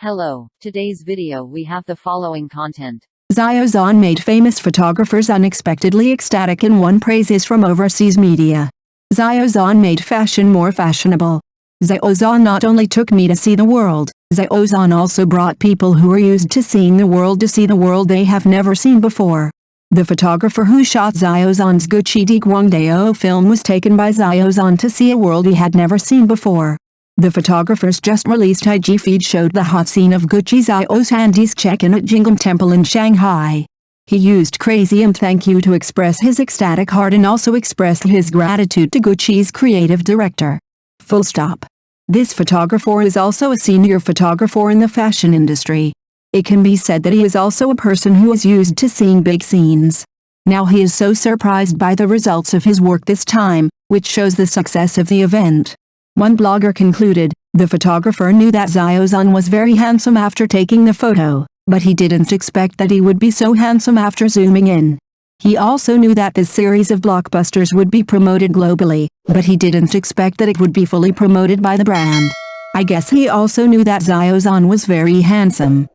Hello, today's video we have the following content. Xiao Zhan made famous photographers unexpectedly ecstatic and won praises from overseas media. Xiao Zhan made fashion more fashionable. Xiao Zhan not only took me to see the world, Xiao Zhan also brought people who are used to seeing the world to see the world they have never seen before. The photographer who shot Xiao Zhan's GUCCI Guangdao film was taken by Xiao Zhan to see a world he had never seen before. The photographer's just released IG feed showed the hot scene of GUCCI Xiao Zhandi's check-in at Jing'an Temple in Shanghai. He used crazy and thank you to express his ecstatic heart and also expressed his gratitude to GUCCI's creative director. Full stop. This photographer is also a senior photographer in the fashion industry. It can be said that he is also a person who is used to seeing big scenes. Now he is so surprised by the results of his work this time, which shows the success of the event. One blogger concluded, the photographer knew that Xiao Zhan was very handsome after taking the photo, but he didn't expect that he would be so handsome after zooming in. He also knew that this series of blockbusters would be promoted globally, but he didn't expect that it would be fully promoted by the brand. I guess he also knew that Xiao Zhan was very handsome.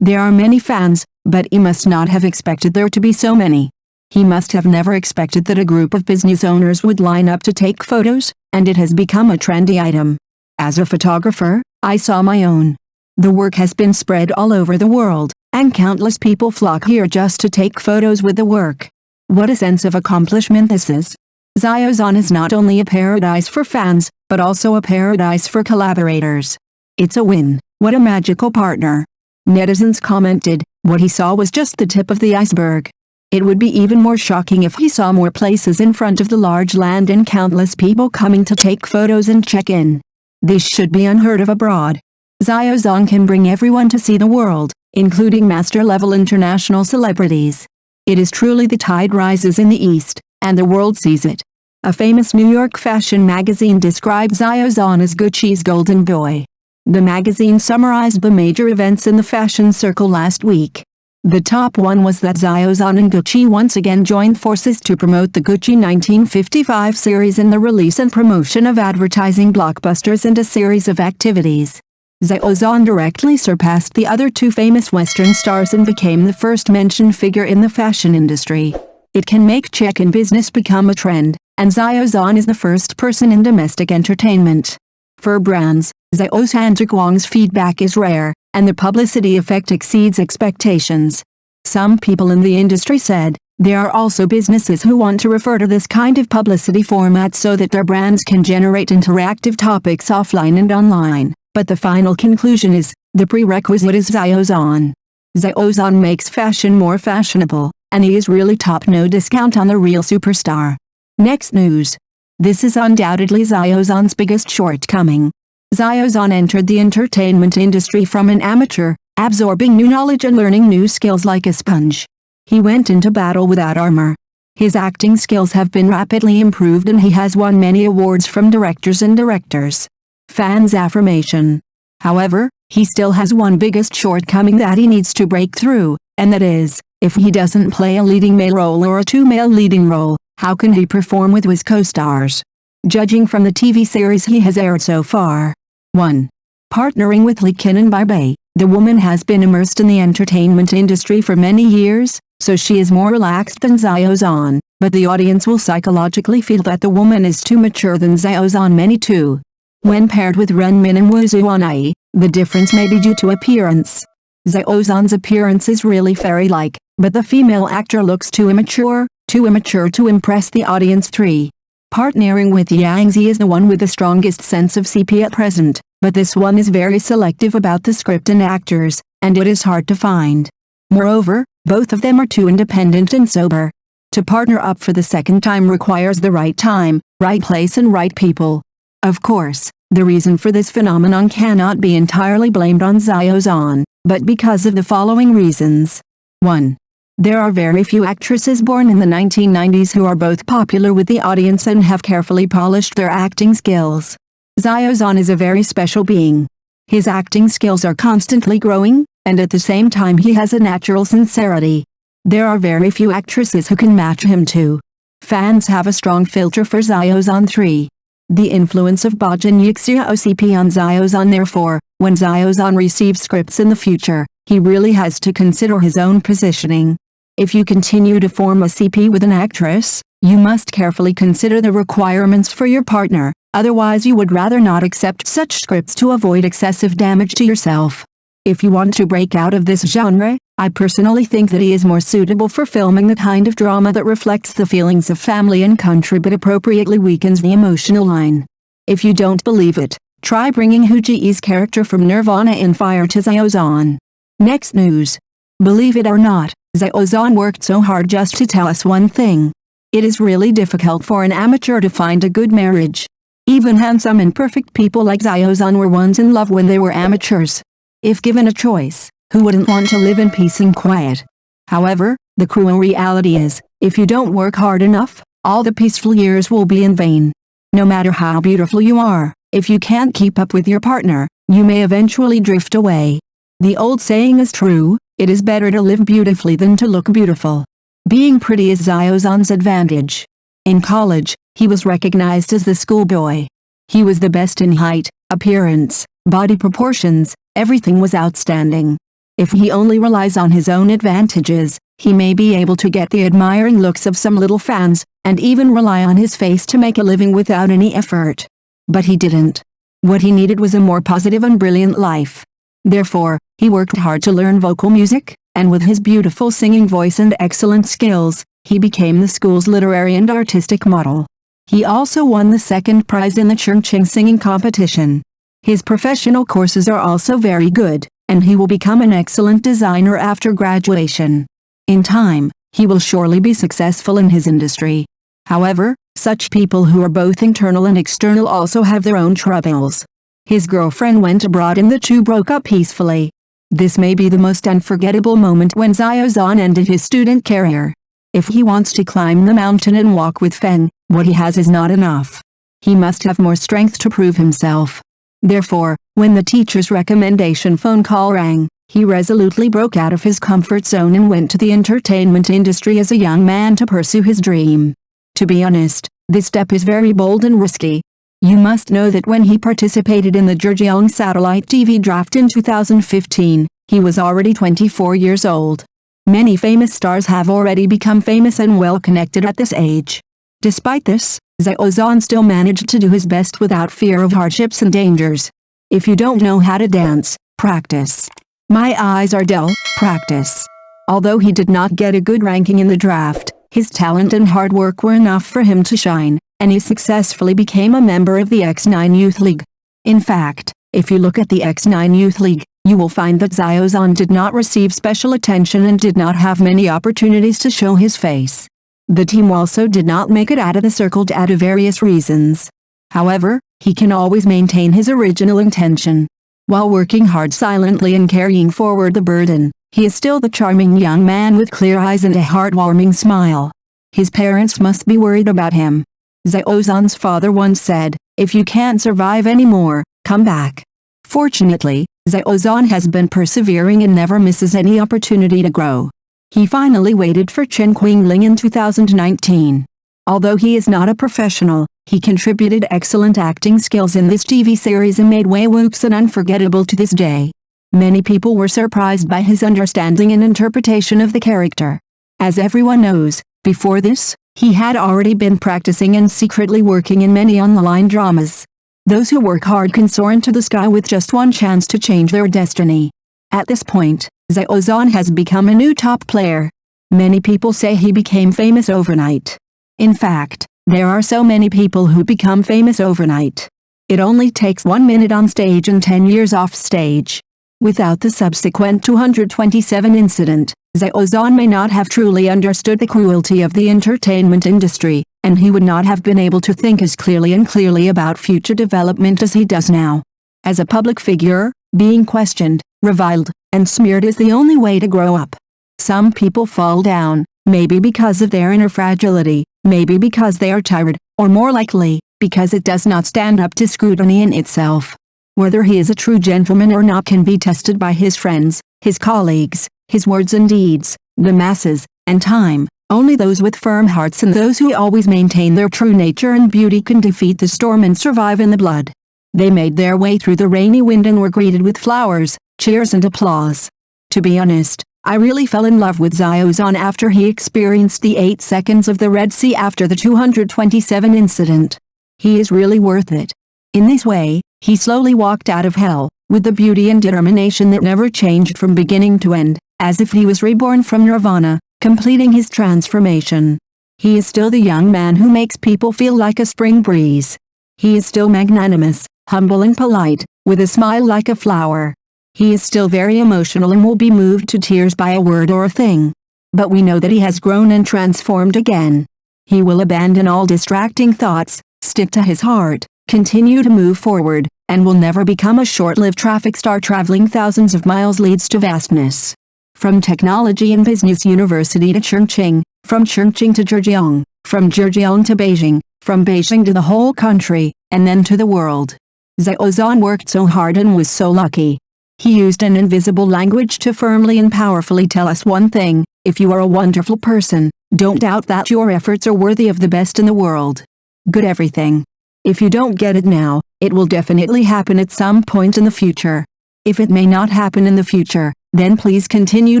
There are many fans, but he must not have expected there to be so many. He must have never expected that a group of business owners would line up to take photos, and it has become a trendy item. As a photographer, I saw my own. The work has been spread all over the world, and countless people flock here just to take photos with the work. What a sense of accomplishment this is. Xiao Zhan is not only a paradise for fans, but also a paradise for collaborators. It's a win. What a magical partner. Netizens commented, what he saw was just the tip of the iceberg. It would be even more shocking if he saw more places in front of the large land and countless people coming to take photos and check in. This should be unheard of abroad. Xiao Zhan can bring everyone to see the world, including master-level international celebrities. It is truly the tide rises in the East, and the world sees it. A famous New York fashion magazine described Xiao Zhan as GUCCI's golden boy. The magazine summarized the major events in the fashion circle last week. The top one was that Xiao Zhan and GUCCI once again joined forces to promote the GUCCI 1955 series and the release and promotion of advertising blockbusters and a series of activities. Xiao Zhan directly surpassed the other two famous Western stars and became the first mentioned figure in the fashion industry. It can make check-in business become a trend, and Xiao Zhan is the first person in domestic entertainment. For brands, Xiao Zhan's feedback is rare, and the publicity effect exceeds expectations. Some people in the industry said, there are also businesses who want to refer to this kind of publicity format so that their brands can generate interactive topics offline and online, but the final conclusion is, the prerequisite is Xiao Zhan. Xiao Zhan makes fashion more fashionable, and he is really top, no discount on the real superstar. Next news. This is undoubtedly Xiao Zhan's biggest shortcoming. Xiao Zhan entered the entertainment industry from an amateur, absorbing new knowledge and learning new skills like a sponge. He went into battle without armor. His acting skills have been rapidly improved and he has won many awards from directors and directors. Fans' affirmation. However, he still has one biggest shortcoming that he needs to break through, and that is, if he doesn't play a leading male role or a two-male leading role, how can he perform with his co-stars? Judging from the TV series he has aired so far. 1. Partnering with Li Qinan Bai, the woman has been immersed in the entertainment industry for many years, so she is more relaxed than Xiao Zhan, but the audience will psychologically feel that the woman is too mature than Xiao Zhan. Many too. When paired with Renmin and Wu Zuanai, the difference may be due to appearance. Xiao Zhan's appearance is really fairy-like, but the female actor looks too immature to impress the audience. 3. Partnering with Yang Zi is the one with the strongest sense of CP at present, but this one is very selective about the script and actors, and it is hard to find. Moreover, both of them are too independent and sober. To partner up for the second time requires the right time, right place and right people. Of course, the reason for this phenomenon cannot be entirely blamed on Xiao Zhan, but because of the following reasons. 1. There are very few actresses born in the 1990s who are both popular with the audience and have carefully polished their acting skills. Xiao Zhan is a very special being. His acting skills are constantly growing, and at the same time he has a natural sincerity. There are very few actresses who can match him too. Fans have a strong filter for Xiao Zhan. 3. The influence of GUCCI on Xiao Zhan. Therefore, when Xiao Zhan receives scripts in the future, he really has to consider his own positioning. If you continue to form a CP with an actress, you must carefully consider the requirements for your partner, otherwise you would rather not accept such scripts to avoid excessive damage to yourself. If you want to break out of this genre, I personally think that he is more suitable for filming the kind of drama that reflects the feelings of family and country but appropriately weakens the emotional line. If you don't believe it, try bringing GUCCI's character from Nirvana in Fire to Xiao Zhan. Next news. Believe it or not, Xiao Zhan worked so hard just to tell us one thing. It is really difficult for an amateur to find a good marriage. Even handsome and perfect people like Xiao Zhan were once in love when they were amateurs. If given a choice, who wouldn't want to live in peace and quiet? However, the cruel reality is, if you don't work hard enough, all the peaceful years will be in vain. No matter how beautiful you are, if you can't keep up with your partner, you may eventually drift away. The old saying is true, it is better to live beautifully than to look beautiful. Being pretty is Xiao Zhan's advantage. In college, he was recognized as the schoolboy. He was the best in height, appearance, body proportions, everything was outstanding. If he only relies on his own advantages, he may be able to get the admiring looks of some little fans, and even rely on his face to make a living without any effort. But he didn't. What he needed was a more positive and brilliant life. Therefore, he worked hard to learn vocal music, and with his beautiful singing voice and excellent skills, he became the school's literary and artistic model. He also won the second prize in the Chongqing singing competition. His professional courses are also very good, and he will become an excellent designer after graduation. In time, he will surely be successful in his industry. However, such people who are both internal and external also have their own troubles. His girlfriend went abroad and the two broke up peacefully. This may be the most unforgettable moment when Xiao Zhan ended his student career. If he wants to climb the mountain and walk with Feng, what he has is not enough. He must have more strength to prove himself. Therefore, when the teacher's recommendation phone call rang, he resolutely broke out of his comfort zone and went to the entertainment industry as a young man to pursue his dream. To be honest, this step is very bold and risky. You must know that when he participated in the Zhejiang satellite TV draft in 2015, he was already 24 years old. Many famous stars have already become famous and well connected at this age. Despite this, Xiao Zhan still managed to do his best without fear of hardships and dangers. If you don't know how to dance, practice. My eyes are dull, practice. Although he did not get a good ranking in the draft, his talent and hard work were enough for him to shine, and he successfully became a member of the X9 Youth League. In fact, if you look at the X9 Youth League, you will find that Xiao Zhan did not receive special attention and did not have many opportunities to show his face. The team also did not make it out of the circle due to various reasons. However, he can always maintain his original intention. While working hard silently and carrying forward the burden, he is still the charming young man with clear eyes and a heartwarming smile. His parents must be worried about him. Xiao Zhan's father once said, "If you can't survive anymore, come back." Fortunately, Xiao Zhan has been persevering and never misses any opportunity to grow. He finally waited for Chen Qingling in 2019. Although he is not a professional, he contributed excellent acting skills in this TV series and made Wei Wuxin unforgettable to this day. Many people were surprised by his understanding and interpretation of the character. As everyone knows, before this, he had already been practicing and secretly working in many online dramas. Those who work hard can soar into the sky with just one chance to change their destiny. At this point, Xiao Zhan has become a new top player. Many people say he became famous overnight. In fact, there are so many people who become famous overnight. It only takes 1 minute on stage and 10 years off stage. Without the subsequent 227 incident, Xiao Zhan may not have truly understood the cruelty of the entertainment industry, and he would not have been able to think as clearly about future development as he does now. As a public figure, being questioned, reviled, and smeared is the only way to grow up. Some people fall down, maybe because of their inner fragility, maybe because they are tired, or more likely, because it does not stand up to scrutiny in itself. Whether he is a true gentleman or not can be tested by his friends, his colleagues, his words and deeds, the masses, and time. Only those with firm hearts and those who always maintain their true nature and beauty can defeat the storm and survive in the blood. They made their way through the rainy wind and were greeted with flowers, cheers and applause. To be honest, I really fell in love with Xiao Zhan after he experienced the 8 seconds of the Red Sea after the 227 incident. He is really worth it. In this way, he slowly walked out of hell, with the beauty and determination that never changed from beginning to end, as if he was reborn from nirvana, completing his transformation. He is still the young man who makes people feel like a spring breeze. He is still magnanimous, humble and polite, with a smile like a flower. He is still very emotional and will be moved to tears by a word or a thing. But we know that he has grown and transformed again. He will abandon all distracting thoughts, stick to his heart, continue to move forward, and will never become a short-lived traffic star traveling thousands of miles leads to vastness. From technology and business university to Chongqing, from Chongqing to Zhejiang, from Zhejiang to Beijing, from Beijing to the whole country, and then to the world. Xiao Zhan worked so hard and was so lucky. He used an invisible language to firmly and powerfully tell us one thing: if you are a wonderful person, don't doubt that your efforts are worthy of the best in the world. Good everything. If you don't get it now, it will definitely happen at some point in the future. If it may not happen in the future, then please continue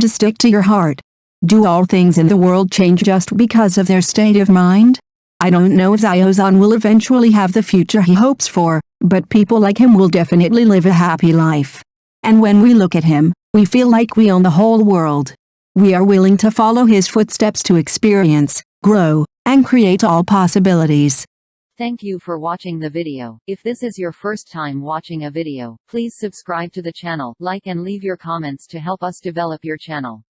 to stick to your heart. Do all things in the world change just because of their state of mind? I don't know if Xiao Zhan will eventually have the future he hopes for, but people like him will definitely live a happy life. And when we look at him, we feel like we own the whole world. We are willing to follow his footsteps to experience, grow, and create all possibilities. Thank you for watching the video. If this is your first time watching a video, please subscribe to the channel, like and leave your comments to help us develop your channel.